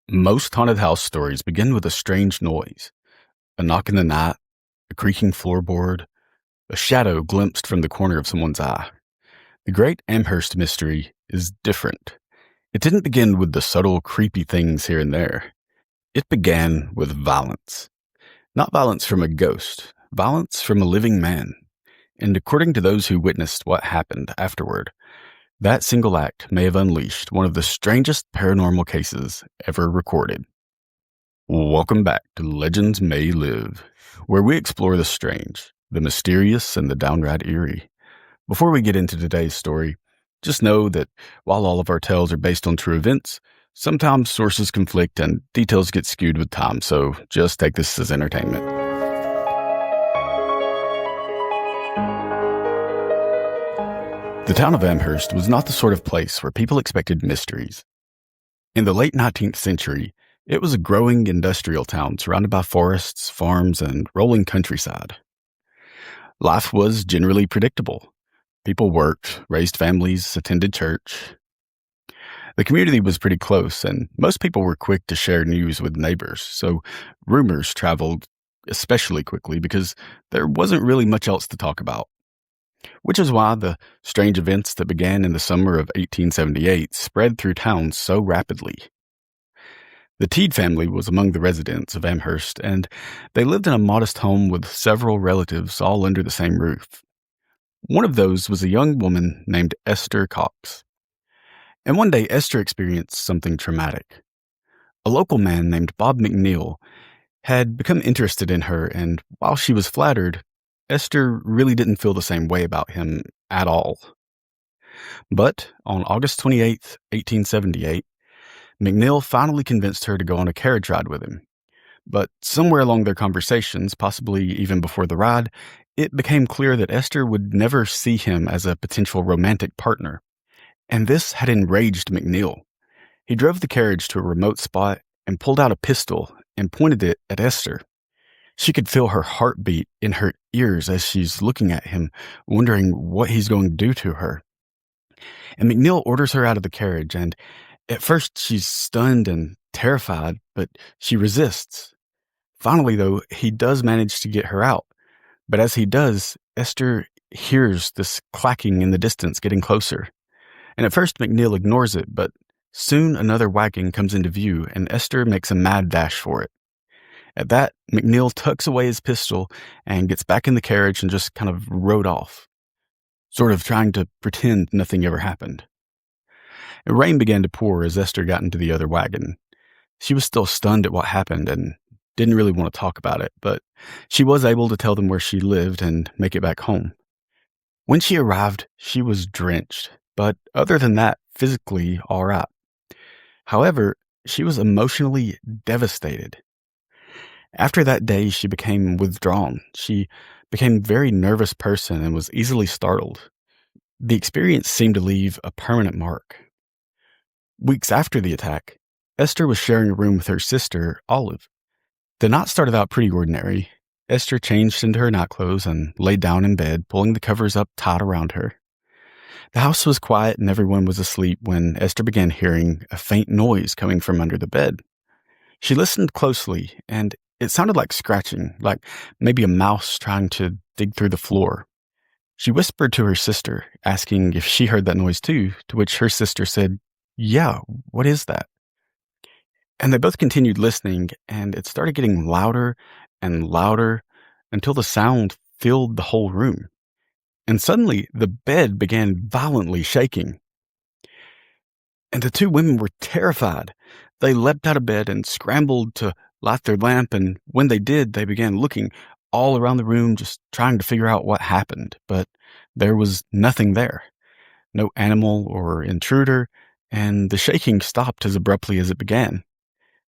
Most haunted house stories begin with a strange noise, a knock in the night, a creaking floorboard, a shadow glimpsed from the corner of someone's eye. The Great Amherst Mystery is different. It didn't begin with the subtle, creepy things here and there. It began with violence. Not violence from a ghost, violence from a living man. And according to those who witnessed what happened afterward, that single act may have unleashed one of the strangest paranormal cases ever recorded. Welcome back to Legends May Live, where we explore the strange, the mysterious, and the downright eerie. Before we get into today's story, just know that while all of our tales are based on true events, sometimes sources conflict and details get skewed with time, so just take this as entertainment. The town of Amherst was not the sort of place where people expected mysteries. In the late 19th century, it was a growing industrial town surrounded by forests, farms, and rolling countryside. Life was generally predictable. People worked, raised families, attended church. The community was pretty close, and most people were quick to share news with neighbors, so rumors traveled especially quickly because there wasn't really much else to talk about. Which is why the strange events that began in the summer of 1878 spread through town so rapidly. The Teed family was among the residents of Amherst, and they lived in a modest home with several relatives all under the same roof. One of those was a young woman named Esther Cox. And one day, Esther experienced something traumatic. A local man named Bob McNeil had become interested in her, and while she was flattered, Esther really didn't feel the same way about him at all. But on August 28th, 1878, McNeil finally convinced her to go on a carriage ride with him. But somewhere along their conversations, possibly even before the ride, it became clear that Esther would never see him as a potential romantic partner. And this had enraged McNeil. He drove the carriage to a remote spot and pulled out a pistol and pointed it at Esther. She could feel her heartbeat in her ears as she's looking at him, wondering what he's going to do to her. And McNeil orders her out of the carriage, and at first she's stunned and terrified, but she resists. Finally, though, he does manage to get her out. But as he does, Esther hears this clacking in the distance getting closer. And at first McNeil ignores it, but soon another wagon comes into view, and Esther makes a mad dash for it. At that, McNeil tucks away his pistol and gets back in the carriage and just kind of rode off, sort of trying to pretend nothing ever happened. Rain began to pour as Esther got into the other wagon. She was still stunned at what happened and didn't really want to talk about it, but she was able to tell them where she lived and make it back home. When she arrived, she was drenched, but other than that, physically all right. However, she was emotionally devastated. After that day, she became withdrawn. She became a very nervous person and was easily startled. The experience seemed to leave a permanent mark. Weeks after the attack, Esther was sharing a room with her sister, Olive. The night started out pretty ordinary. Esther changed into her nightclothes and laid down in bed, pulling the covers up tight around her. The house was quiet and everyone was asleep when Esther began hearing a faint noise coming from under the bed. She listened closely, and it sounded like scratching, like maybe a mouse trying to dig through the floor. She whispered to her sister, asking if she heard that noise too, to which her sister said, "Yeah, what is that?" And they both continued listening, and it started getting louder and louder until the sound filled the whole room. And suddenly, the bed began violently shaking. And the two women were terrified. They leapt out of bed and scrambled to light their lamp, and when they did, they began looking all around the room, just trying to figure out what happened. But there was nothing there. No animal or intruder, and the shaking stopped as abruptly as it began.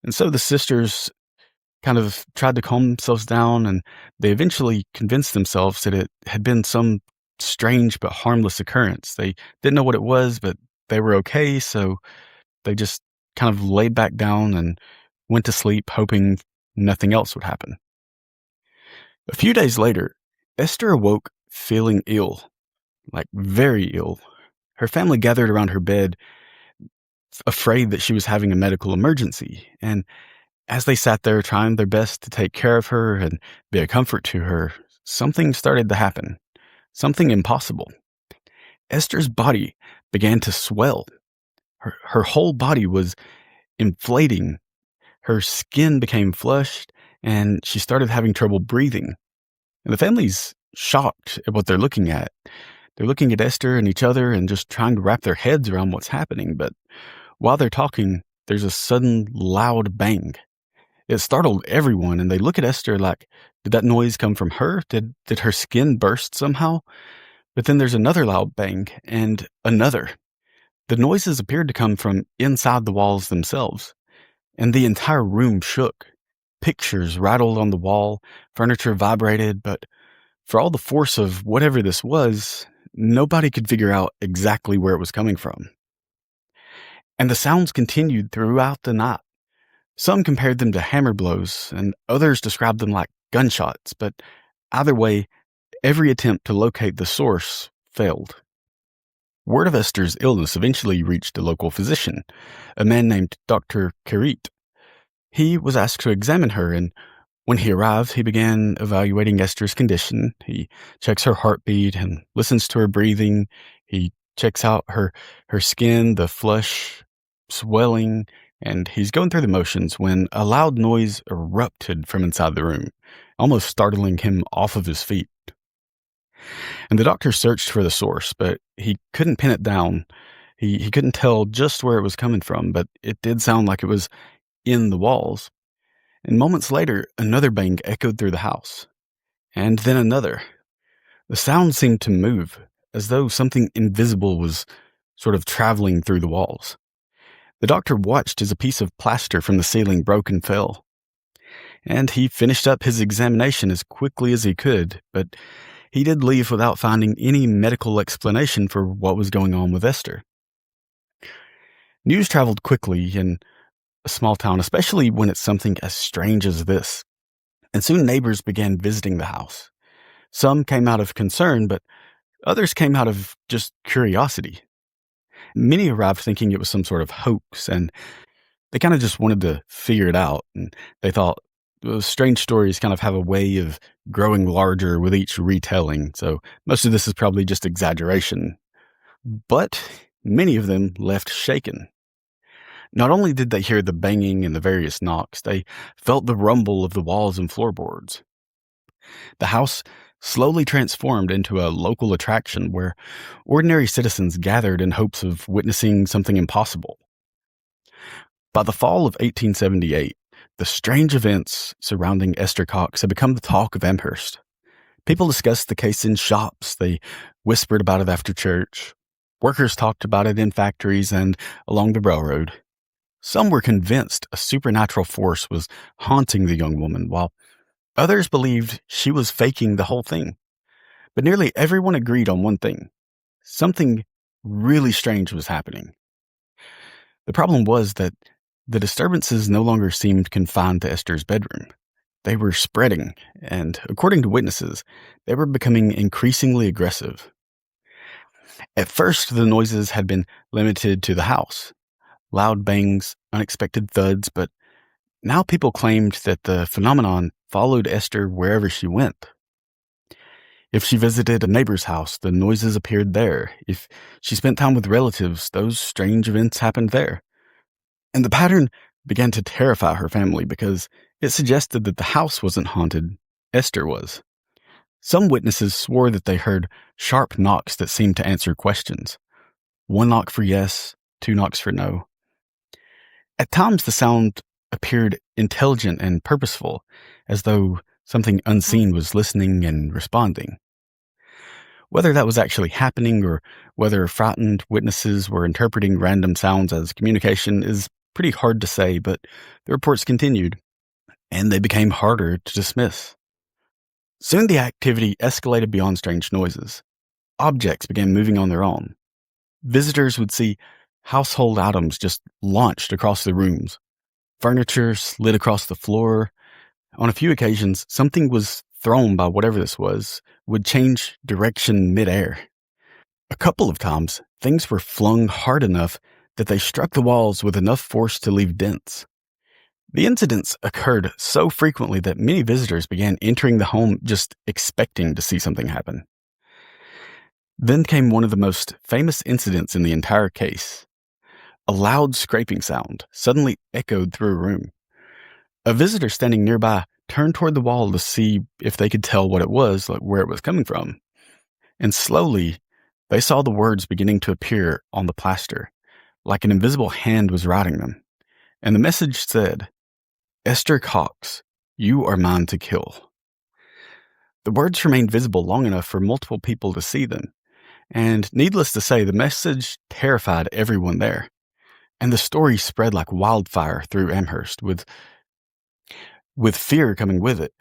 And so the sisters kind of tried to calm themselves down, and they eventually convinced themselves that it had been some strange but harmless occurrence. They didn't know what it was, but they were okay, so they just kind of laid back down and went to sleep, hoping nothing else would happen. A few days later, Esther awoke feeling ill, like very ill. Her family gathered around her bed. afraid that she was having a medical emergency. And as they sat there trying their best to take care of her and be a comfort to her, something started to happen. Something impossible. Esther's body began to swell. Her whole body was inflating. Her skin became flushed, and she started having trouble breathing. And the family's shocked at what they're looking at. They're looking at Esther and each other and just trying to wrap their heads around what's happening. But while they're talking, there's a sudden loud bang. It startled everyone, and they look at Esther like, did that noise come from her? Did her skin burst somehow? But then there's another loud bang, and another. The noises appeared to come from inside the walls themselves, and the entire room shook. Pictures rattled on the wall, furniture vibrated, but for all the force of whatever this was, nobody could figure out exactly where it was coming from. And the sounds continued throughout the night. Some compared them to hammer blows, and others described them like gunshots, but either way, every attempt to locate the source failed. Word of Esther's illness eventually reached a local physician, a man named Dr. Carit. He was asked to examine her, and when he arrived, he began evaluating Esther's condition. He checks her heartbeat and listens to her breathing. He checks out her skin, the flush, swelling, and he's going through the motions when a loud noise erupted from inside the room, almost startling him off of his feet. And the doctor searched for the source, but he couldn't pin it down. He couldn't tell just where it was coming from, but it did sound like it was in the walls. And moments later, another bang echoed through the house. And then another. The sound seemed to move, as though something invisible was sort of traveling through the walls. The doctor watched as a piece of plaster from the ceiling broke and fell. And he finished up his examination as quickly as he could, but he did leave without finding any medical explanation for what was going on with Esther. News traveled quickly in a small town, especially when it's something as strange as this. And soon neighbors began visiting the house. Some came out of concern, but others came out of just curiosity. Many arrived thinking it was some sort of hoax, and they kind of just wanted to figure it out. And they thought those strange stories kind of have a way of growing larger with each retelling, so most of this is probably just exaggeration. But many of them left shaken. Not only did they hear the banging and the various knocks, they felt the rumble of the walls and floorboards. The house slowly transformed into a local attraction where ordinary citizens gathered in hopes of witnessing something impossible. By the fall of 1878, the strange events surrounding Esther Cox had become the talk of Amherst. People discussed the case in shops. They whispered about it after church. Workers talked about it in factories and along the railroad. Some were convinced a supernatural force was haunting the young woman, while others believed she was faking the whole thing. But nearly everyone agreed on one thing. Something really strange was happening. The problem was that the disturbances no longer seemed confined to Esther's bedroom. They were spreading, and according to witnesses, they were becoming increasingly aggressive. At first, the noises had been limited to the house. Loud bangs, unexpected thuds, but now people claimed that the phenomenon followed Esther wherever she went. If she visited a neighbor's house, the noises appeared there. If she spent time with relatives, those strange events happened there. And the pattern began to terrify her family because it suggested that the house wasn't haunted, Esther was. Some witnesses swore that they heard sharp knocks that seemed to answer questions. 1 knock for yes, 2 knocks for no. At times, the sound appeared intelligent and purposeful, as though something unseen was listening and responding. Whether that was actually happening or whether frightened witnesses were interpreting random sounds as communication is pretty hard to say, but the reports continued, and they became harder to dismiss. Soon the activity escalated beyond strange noises. Objects began moving on their own. Visitors would see household items just launched across the rooms. Furniture slid across the floor. On a few occasions, something was thrown by whatever this was, would change direction midair. A couple of times, things were flung hard enough that they struck the walls with enough force to leave dents. The incidents occurred so frequently that many visitors began entering the home just expecting to see something happen. Then came one of the most famous incidents in the entire case. A loud scraping sound suddenly echoed through a room. A visitor standing nearby turned toward the wall to see if they could tell what it was, like where it was coming from. And slowly, they saw the words beginning to appear on the plaster, like an invisible hand was writing them. And the message said, "Esther Cox, you are mine to kill." The words remained visible long enough for multiple people to see them. And needless to say, the message terrified everyone there. And the story spread like wildfire through Amherst, with fear coming with it.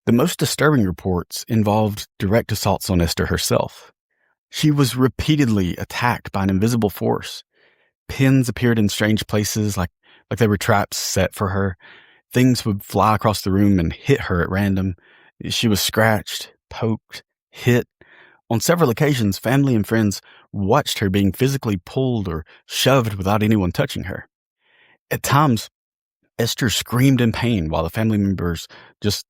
The most disturbing reports involved direct assaults on Esther herself. She was repeatedly attacked by an invisible force. Pins appeared in strange places, like they were traps set for her. Things would fly across the room and hit her at random. She was scratched, poked, hit. On several occasions, family and friends watched her being physically pulled or shoved without anyone touching her. At times, Esther screamed in pain while the family members just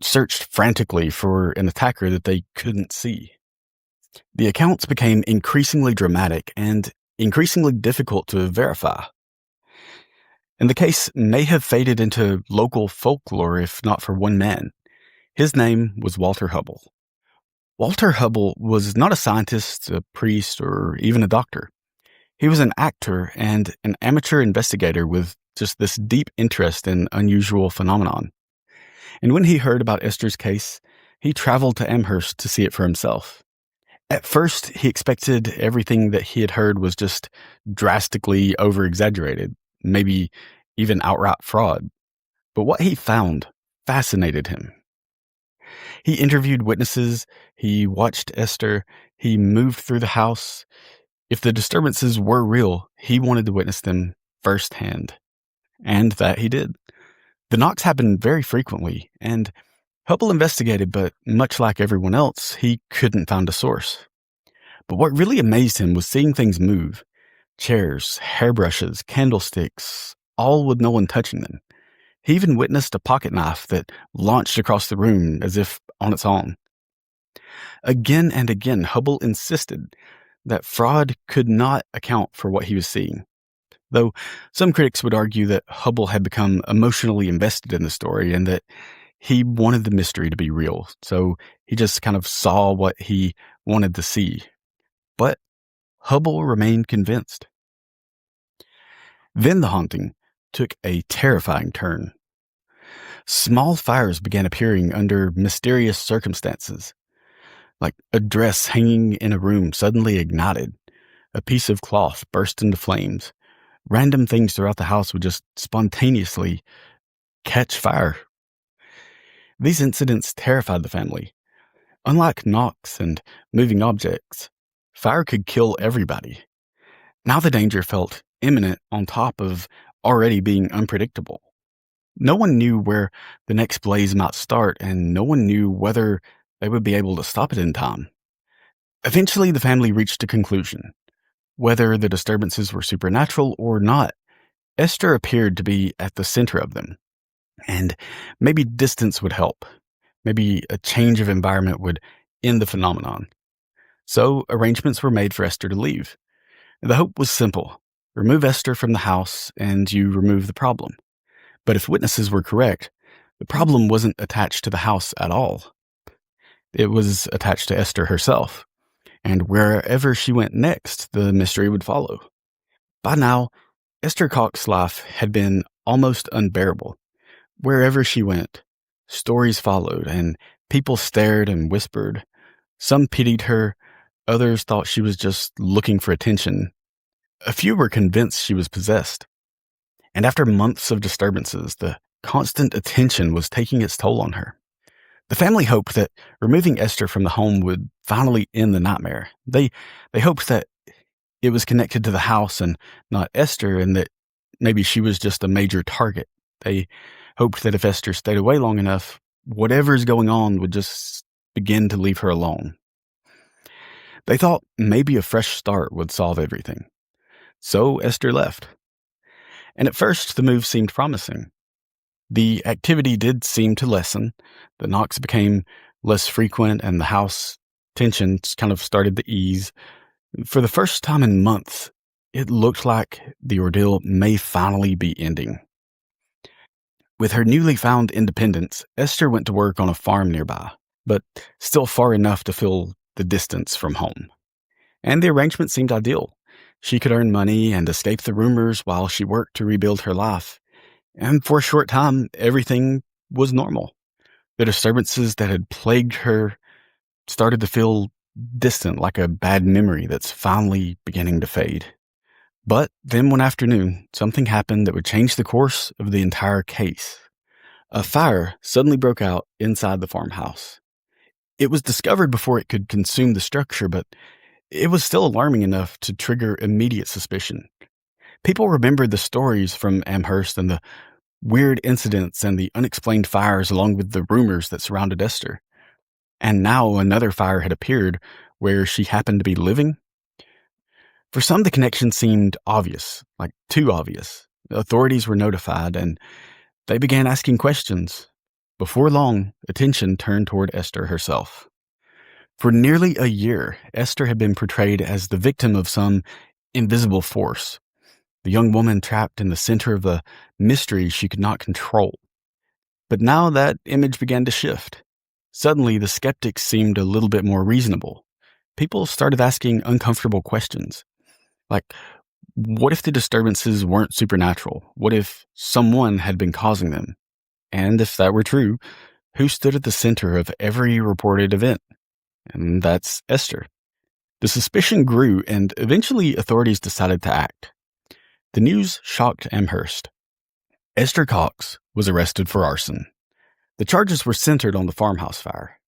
searched frantically for an attacker that they couldn't see. The accounts became increasingly dramatic and increasingly difficult to verify. And the case may have faded into local folklore if not for one man. His name was Walter Hubble. Walter Hubble was not a scientist, a priest, or even a doctor. He was an actor and an amateur investigator with just this deep interest in unusual phenomenon. And when he heard about Esther's case, he traveled to Amherst to see it for himself. At first, he expected everything that he had heard was just drastically over-exaggerated, maybe even outright fraud. But what he found fascinated him. He interviewed witnesses, he watched Esther, he moved through the house. If the disturbances were real, he wanted to witness them firsthand. And that he did. The knocks happened very frequently, and Hubble investigated, but much like everyone else, he couldn't find a source. But what really amazed him was seeing things move. Chairs, hairbrushes, candlesticks, all with no one touching them. He even witnessed a pocket knife that launched across the room as if on its own. Again and again, Hubble insisted that fraud could not account for what he was seeing. Though some critics would argue that Hubble had become emotionally invested in the story and that he wanted the mystery to be real, so he just kind of saw what he wanted to see. But Hubble remained convinced. Then the haunting took a terrifying turn. Small fires began appearing under mysterious circumstances, like a dress hanging in a room suddenly ignited, a piece of cloth burst into flames. Random things throughout the house would just spontaneously catch fire. These incidents terrified the family. Unlike knocks and moving objects, fire could kill everybody. Now the danger felt imminent on top of already being unpredictable. No one knew where the next blaze might start, and no one knew whether they would be able to stop it in time. Eventually, the family reached a conclusion. Whether the disturbances were supernatural or not, Esther appeared to be at the center of them. And maybe distance would help. Maybe a change of environment would end the phenomenon. So arrangements were made for Esther to leave. The hope was simple. Remove Esther from the house and you remove the problem. But if witnesses were correct, the problem wasn't attached to the house at all. It was attached to Esther herself. And wherever she went next, the mystery would follow. By now, Esther Cox's life had been almost unbearable. Wherever she went, stories followed, and people stared and whispered. Some pitied her, others thought she was just looking for attention. A few were convinced she was possessed. And after months of disturbances, the constant attention was taking its toll on her. The family hoped that removing Esther from the home would finally end the nightmare. They hoped that it was connected to the house and not Esther, and that maybe she was just a major target. They hoped that if Esther stayed away long enough, whatever's going on would just begin to leave her alone. They thought maybe a fresh start would solve everything. So Esther left. And at first, the move seemed promising. The activity did seem to lessen. The knocks became less frequent, and the house tensions kind of started to ease. For the first time in months, it looked like the ordeal may finally be ending. With her newly found independence, Esther went to work on a farm nearby, but still far enough to feel the distance from home. And the arrangement seemed ideal. She could earn money and escape the rumors while she worked to rebuild her life. And for a short time, everything was normal. The disturbances that had plagued her started to feel distant, like a bad memory that's finally beginning to fade. But then one afternoon, something happened that would change the course of the entire case. A fire suddenly broke out inside the farmhouse. It was discovered before it could consume the structure, but it was still alarming enough to trigger immediate suspicion. People remembered the stories from Amherst and the weird incidents and the unexplained fires, along with the rumors that surrounded Esther. And now another fire had appeared where she happened to be living. For some, the connection seemed obvious, like too obvious. Authorities were notified, and they began asking questions. Before long, attention turned toward Esther herself. For nearly a year, Esther had been portrayed as the victim of some invisible force, the young woman trapped in the center of a mystery she could not control. But now that image began to shift. Suddenly, the skeptics seemed a little bit more reasonable. People started asking uncomfortable questions, like, what if the disturbances weren't supernatural? What if someone had been causing them? And if that were true, who stood at the center of every reported event? And that's Esther. The suspicion grew, and eventually authorities decided to act. The news shocked Amherst. Esther Cox was arrested for arson. The charges were centered on the farmhouse fire.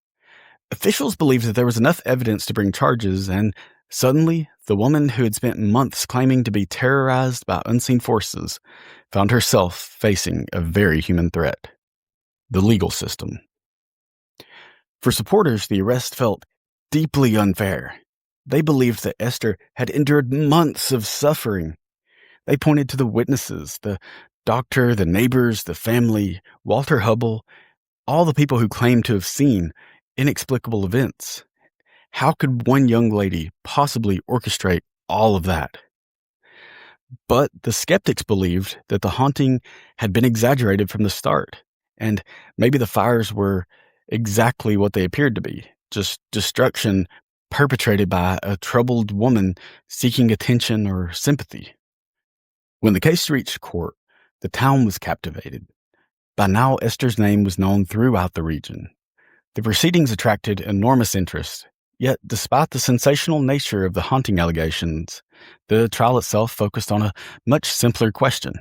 Officials believed that there was enough evidence to bring charges, and suddenly, the woman who had spent months claiming to be terrorized by unseen forces found herself facing a very human threat: the legal system. For supporters, the arrest felt deeply unfair. They believed that Esther had endured months of suffering. They pointed to the witnesses, the doctor, the neighbors, the family, Walter Hubble, all the people who claimed to have seen inexplicable events. How could one young lady possibly orchestrate all of that? But the skeptics believed that the haunting had been exaggerated from the start, and maybe the fires were exactly what they appeared to be, just destruction perpetrated by a troubled woman seeking attention or sympathy. When the case reached court, the town was captivated. By now, Esther's name was known throughout the region. The proceedings attracted enormous interest, yet despite the sensational nature of the haunting allegations, the trial itself focused on a much simpler question.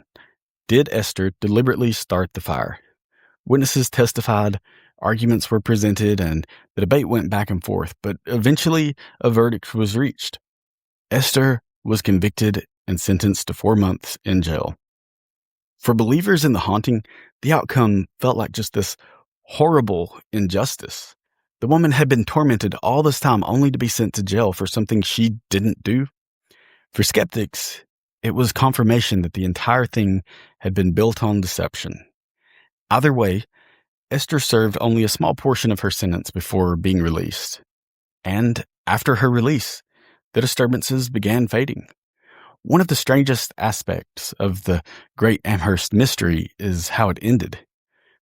Did Esther deliberately start the fire? Witnesses testified, arguments were presented, and the debate went back and forth, but eventually a verdict was reached. Esther was convicted and sentenced to 4 months in jail. For believers in the haunting, the outcome felt like just this horrible injustice. The woman had been tormented all this time only to be sent to jail for something she didn't do. For skeptics, it was confirmation that the entire thing had been built on deception. Either way, Esther served only a small portion of her sentence before being released. And after her release, the disturbances began fading. One of the strangest aspects of the Great Amherst Mystery is how it ended.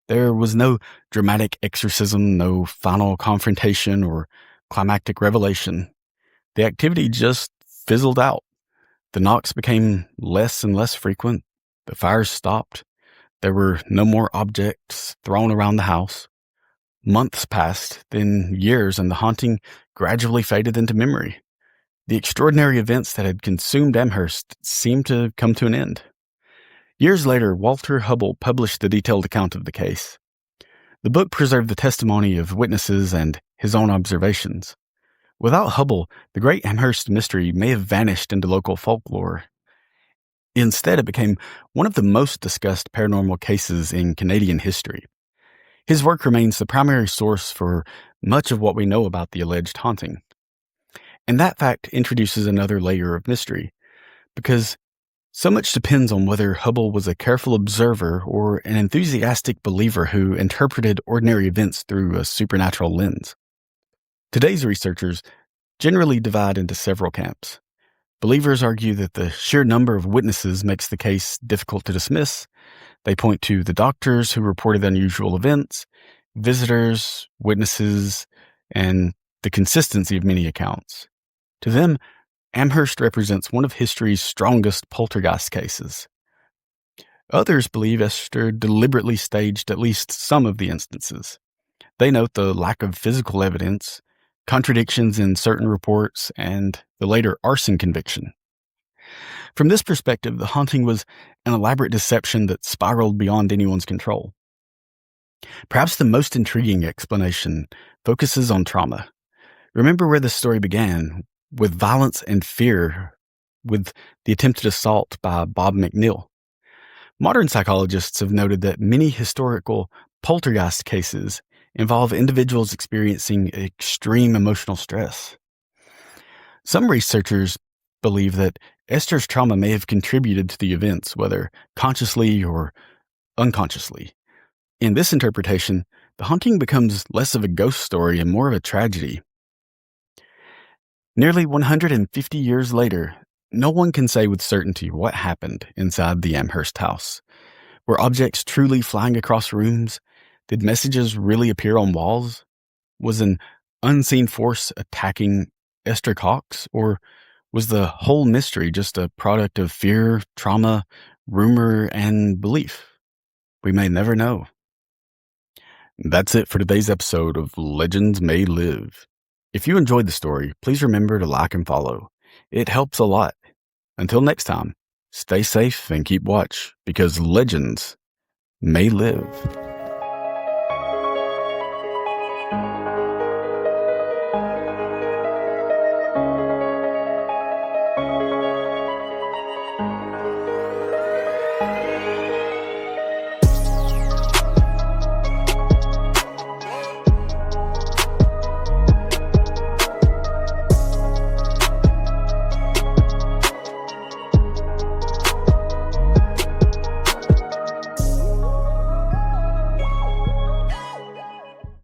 There was no dramatic exorcism, no final confrontation or climactic revelation. The activity just fizzled out. The knocks became less and less frequent. The fires stopped. There were no more objects thrown around the house. Months passed, then years, and the haunting gradually faded into memory. The extraordinary events that had consumed Amherst seemed to come to an end. Years later, Walter Hubble published the detailed account of the case. The book preserved the testimony of witnesses and his own observations. Without Hubble, the Great Amherst Mystery may have vanished into local folklore. Instead, it became one of the most discussed paranormal cases in Canadian history. His work remains the primary source for much of what we know about the alleged haunting. And that fact introduces another layer of mystery. because so much depends on whether Hubble was a careful observer or an enthusiastic believer who interpreted ordinary events through a supernatural lens. Today's researchers generally divide into several camps. Believers argue that the sheer number of witnesses makes the case difficult to dismiss. They point to the doctors who reported unusual events, visitors, witnesses, and the consistency of many accounts. To them, Amherst represents one of history's strongest poltergeist cases. Others believe Esther deliberately staged at least some of the instances. They note the lack of physical evidence, contradictions in certain reports, and the later arson conviction. From this perspective, the haunting was an elaborate deception that spiraled beyond anyone's control. Perhaps the most intriguing explanation focuses on trauma. Remember where the story began, with violence and fear, with the attempted assault by Bob McNeil. Modern psychologists have noted that many historical poltergeist cases involve individuals experiencing extreme emotional stress. Some researchers believe that Esther's trauma may have contributed to the events, whether consciously or unconsciously. In this interpretation, the haunting becomes less of a ghost story and more of a tragedy. Nearly 150 years later, no one can say with certainty what happened inside the Amherst house. Were objects truly flying across rooms? Did messages really appear on walls? Was an unseen force attacking Esther Cox? Or was the whole mystery just a product of fear, trauma, rumor, and belief? We may never know. That's it for today's episode of Legends May Live. If you enjoyed the story, please remember to like and follow. It helps a lot. Until next time, stay safe and keep watch, because legends may live.